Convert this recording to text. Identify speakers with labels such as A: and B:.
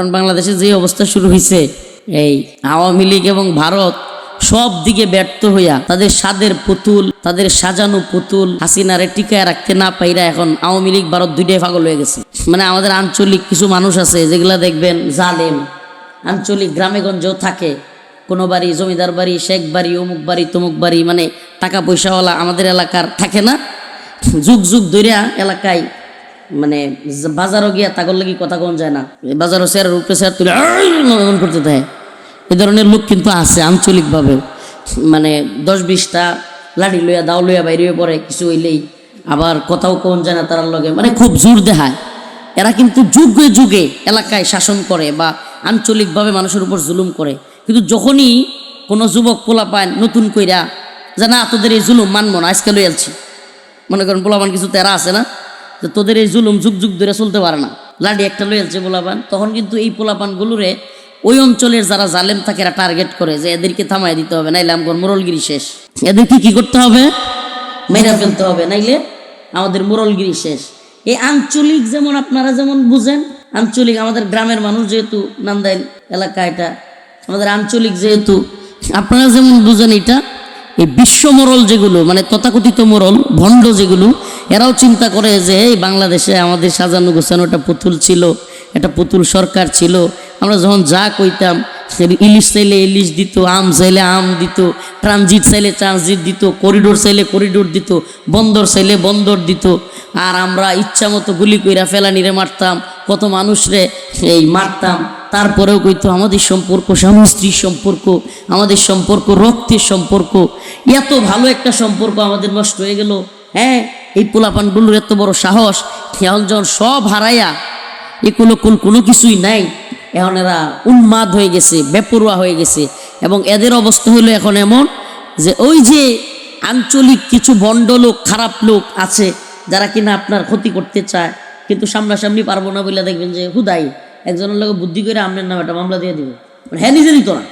A: কারণ বাংলাদেশে যে অবস্থা শুরু হয়েছে, এই আওয়ামী লীগ এবং ভারত সব দিকে ব্যর্থ হইয়া তাদের স্বাদের পুতুল, তাদের সাজানো পুতুল হাসিনারে টিকায় রাখতে না পাইরা এখন আওয়ামী লীগ ভারত দুইটাই পাগল হয়ে গেছে। মানে আমাদের আঞ্চলিক কিছু মানুষ আছে যেগুলা দেখবেন জালেম, আঞ্চলিক গ্রামেগঞ্জেও থাকে, কোনো বাড়ি জমিদার বাড়ি, শেখ বাড়ি, অমুক বাড়ি, তমুক বাড়ি, মানে টাকা পয়সাওয়ালা আমাদের এলাকার থাকে না, যুগ যুগ ধরিয়া এলাকায় মানে বাজারও গিয়া তাগর লাগি কথা কোন যায় না, বাজারও চেয়ারের উপরে চেয়ার তুলে মন করতে দেয়। এ ধরনের লোক কিন্তু আছে আঞ্চলিকভাবে, মানে 10-20টা লাঠি লইয়া দাও লইয়া বাইরে পড়ে, কিছু হইলেই আবার কথাও কোন যায় না তার লগে, মানে খুব জোর দেখায়। এরা কিন্তু যুগে যুগে এলাকায় শাসন করে বা আঞ্চলিকভাবে মানুষের উপর জুলুম করে। কিন্তু যখনই কোনো যুবক পোলা পায় নতুন কইরা যে না তোদের এই জুলুম মানব না, আজকে লই আলছি, মনে করেন পোলাপান কিছু তেরা আছে না, যে তোদের এই জুলুম যুগ যুগ ধরে চলতে পারে না, লাডি একটা লই আলছে পোলাপান, তখন কিন্তু এই পোলাপানগুলোরে ওই অঞ্চলের যারা জালেম থাকে এরা টার্গেট করে যে এদেরকে থামাই দিতে হবে, নাইলে আমার মোরলগিরি শেষ, এদেরকে কি করতে হবে, মেরা ফেলতে হবে, নাইলে আমাদের মোরলগিরি শেষ। এই আঞ্চলিক যেমন আপনারা যেমন বুঝেন, আঞ্চলিক আমাদের গ্রামের মানুষ যেহেতু নান্দাইল এলাকা, এটা আমাদের আঞ্চলিক যেহেতু, আপনারা যেমন বুঝেন এটা, এই বিশ্ব মোরল যেগুলো মানে তথাকথিত মোরল ভণ্ড যেগুলো, এরাও চিন্তা করে যে এই বাংলাদেশে আমাদের সাজানো গোছানো একটা পুতুল ছিল, একটা পুতুল সরকার ছিল, আমরা যখন যা কইতাম ইলিশ চাইলে ইলিশ দিত, আম চাইলে আম দিত, ট্রানজিট চাইলে ট্রানজিট দিত, করিডোর চাইলে করিডোর দিত, বন্দর চাইলে বন্দর দিত, আর আমরা ইচ্ছা মতো গুলি কইরা ফেলানিরে মারতাম, কত মানুষরে এই মারতাম, তারপরেও কইতো আমাদের সম্পর্ক স্বামী স্ত্রীর সম্পর্ক, আমাদের সম্পর্ক রক্তের সম্পর্ক, এত ভালো একটা সম্পর্ক আমাদের নষ্ট হয়ে গেল। হ্যাঁ, এই পোলাপানগুলোর এত বড় সাহস, এখন যখন সব হারাইয়া এগুলো কোনো কিছুই নাই, এখন এরা উন্মাদ হয়ে গেছে, বেপরোয়া হয়ে গেছে। এবং এদের অবস্থা হলো এখন এমন যে ওই যে আঞ্চলিক কিছু ভণ্ড লোক, খারাপ লোক আছে যারা কিনা আপনার ক্ষতি করতে চায়, কিন্তু সামনাসামনি পারবো না বলে দেখবেন যে হুদাই একজনের লোক বুদ্ধি করে আপনার নামে একটা মামলা দিয়ে দিবে, হ্যাঁ নিজে দিত না।